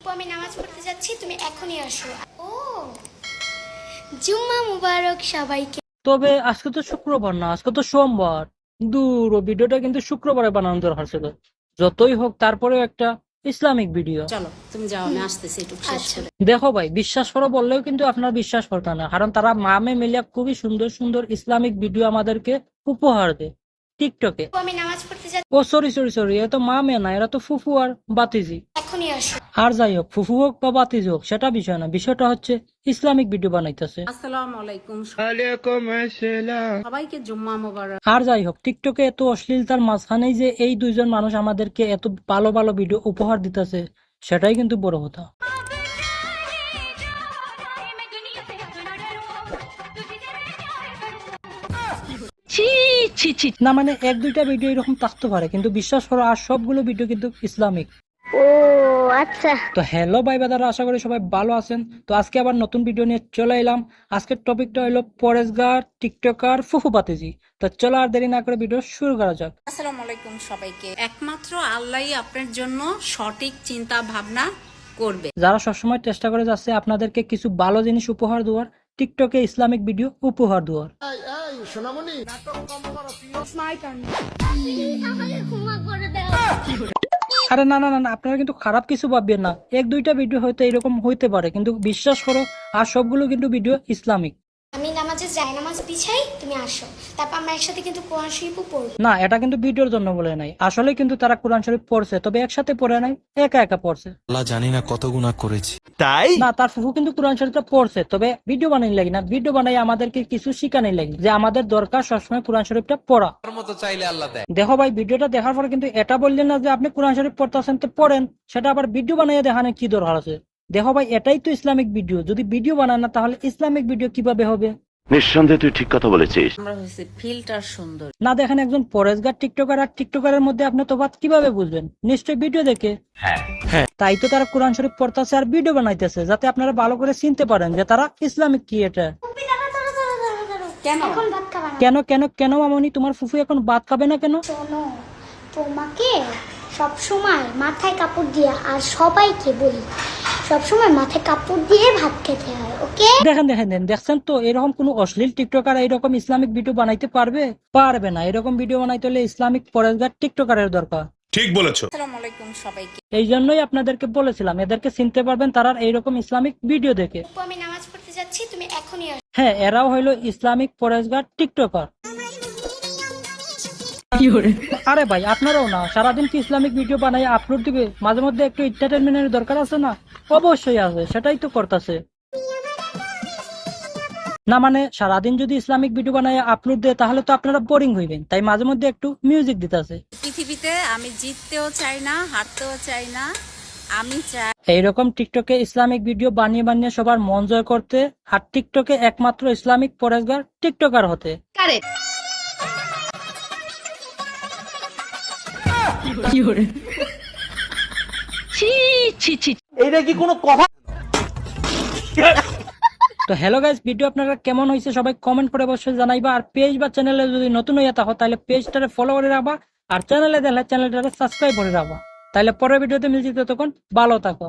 আমি নামাজ পড়তে যাচ্ছি, তুমি এখনই আসো। ও, জুম্মা মুবারক সবাইকে। তবে আজকে তো শুক্রবার না, আজকে তো সোমবার। দূর, ও ভিডিওটা কিন্তু শুক্রবারে বানানো দরকার ছিল। যতই হোক তারপরেও একটা ইসলামিক ভিডিও। চলো তুমি যাও, আমি আসতেছি একটু শেষ আচ্ছা। করে। দেখো ভাই, বিশ্বাস করো বললেও কিন্তু আপনার বিশ্বাস করতে না, কারণ তারা মামে মিলিয়া খুবই সুন্দর সুন্দর ইসলামিক ভিডিও আমাদেরকে উপহার দেয় টিকটকে। আমি নামাজ পড়তে যাচ্ছি, ও সরি সরি সরি, এরা তো মামে না, এরা তো ফুফু আর বাতিজি। এখনই আসো। আর যাই হোক, ফুফু হোক বা বাতিজি হোক সেটা বিষয় না, বিষয়টা হচ্ছে ইসলামিক ভিডিও বানাইতেছে। আসসালামু আলাইকুম, সবাইকে জুম্মা মোবারক। আর যাই হোক, টিকটকে এত অশ্লীলতার মাঝখানেই যে এই দুইজন মানুষ আমাদেরকে এত ভালো ভালো ভিডিও উপহার দিতেছে, সেটাই কিন্তু বড় কথা। না মানে এক দুইটা ভিডিও এরকম থাকতে পারে, কিন্তু বিশ্বাস করো আর সবগুলো ভিডিও কিন্তু ইসলামিক। ও আচ্ছা। তো হ্যালো ভাই বাদারা, আশা করি সবাই ভালো আছেন। তো আজকে আবার নতুন ভিডিও নিয়ে চলে এলাম। আজকের টপিকটা হলো পরেশগার, টিকটকার, ফুফু বাতিজি। তো চলো আর দেরি না করে ভিডিও শুরু করা যাক। আসসালামু আলাইকুম সবাইকে। একমাত্র আল্লাহই আপনার জন্য সঠিক চিন্তা ভাবনা করবে। যারা সবসময় চেষ্টা করে যাচ্ছে আপনাদেরকে কিছু ভালো জিনিস উপহার দেওয়ার, টিকটকে ইসলামিক ভিডিও উপহার দেওয়ার। আরে না না না না, আপনারা কিন্তু খারাপ কিছু ভাববেন না। এক দুইটা ভিডিও হয়তো এরকম হইতে পারে, কিন্তু বিশ্বাস করো আর সবগুলো কিন্তু ভিডিও ইসলামিক। আমি নামাজে যাই, নামাজ বিছাই, তুমি আসো, তারপর আমরা একসাথে কিন্তু কোরআন শরীফও পড়বো। না, এটা কিন্তু ভিডিওর জন্য বলে নাই, আসলে কিন্তু তারা কোরআন শরীফ পড়ছে, তবে একসাথে পড়ে নাই, একা একা পড়ছে। আল্লাহ জানি না কত গুনাহ করেছি। না, তার ফুফু কিন্তু কোরআন শরীফটা পড়ছে, তবে ভিডিও বানাই লাগি না, ভিডিও বানাই আমাদেরকে কিছু শিখানি লাগি যে আমাদের দরকার সবসময় কোরআন শরীফটা পড়া। দেখো ভাই, ভিডিওটা দেখার পরে কিন্তু এটা বললেন না যে আপনি কোরআন শরীফ পড়তেছেন তো পড়েন, সেটা আবার ভিডিও বানাইয়া দেখানোর কি দরকার আছে? দেখো ভাই, এটাই তো ইসলামিক ভিডিও। যদি ভিডিও বানান না, তাহলে ইসলামিক ভিডিও কিভাবে হবে? নিঃসন্দেহে তুই ঠিক কথা বলেছিস। আমরা হয়েছে ফিল্টার সুন্দর। না দেখেন, একজন পরেশগার টিকটকার আর টিকটকারের মধ্যে আপনি তফাৎ কিভাবে বুঝবেন? নিশ্চয়ই ভিডিও দেখে। তাই তো তারা কোরআন শরীফ পড়তেছে আর ভিডিও বানাইতেছে, যাতে আপনারা ভালো করে চিনতে পারেন যে তারা ইসলামিক ক্রিয়েটার। কেন? এখন ভাত খাবা না? কেন কেন কেন মামনি, তোমার ফুফু এখন ভাত খাবে না কেন? শোনো, তোমাকে সবসময় মাথায় কাপড় দিয়ে, আর সবাইকে বলি সবসময় মাথায় কাপড় দিয়ে ভাত খেতে হয়, ওকে? দেখেন দেখেন দেখছেন তো, এরকম কোন অশ্লীল টিকটকার এরকম ইসলামিক ভিডিও বানাইতে পারবে? পারবে না। এরকম ভিডিও বানাইতে হলে ইসলামিক পরেশগার টিকটকারের দরকার। ঠিক বলেছো। আসসালামু আলাইকুম সবাইকে। এই জন্যই আপনাদেরকে বলেছিলাম, এদেরকে চিনতে পারবেন তারা এইরকম ইসলামিক ভিডিও দেখে। আমি নামাজ পড়তে যাচ্ছি, তুমি এখনই আসো। হ্যাঁ, এরাও হইলো ইসলামিক পরেশগার টিকটকার। আরে ভাই, আপনারাও না সারাদিন কি ইসলামিক ভিডিও বানাই আপলোড দিবে? মাঝে মধ্যে একটু এন্টারটেনমেন্টের দরকার আছে না? অবশ্যই আছে, সেটাই তো করতেছে। না মানে সারাদিন যদি ইসলামিক ভিডিও বানায় আপলোড দেয়, তাহলে তো আপনারা বোরিং হইবেন, তাই মাঝে মধ্যে একটু মিউজিক দিতেছে। পৃথিবীতে আমি জিততেও চাই না, হারতেও চাই না, আমি চাই এইরকম টিকটকে ইসলামিক ভিডিও বানিয়ে বানিয়ে সবার মন জয় করতে, আর টিকটকে একমাত্র ইসলামিক পরেশগার টিকটকার হতে। তো হ্যালো গাইস, ভিডিও আপনারা কেমন হয়েছে সবাই কমেন্ট করে অবশ্যই জানাইবা। আর পেজ বা চ্যানেলে যদি নতুন হইয়া থাকো, তাহলে পেজটারে ফলো করে রাখবা, আর চ্যানেলে দেখলে চ্যানেলটারে সাবস্ক্রাইব করে রাখবা। তাহলে পরের ভিডিওতে মিলছি, ততক্ষণ ভালো থাকো।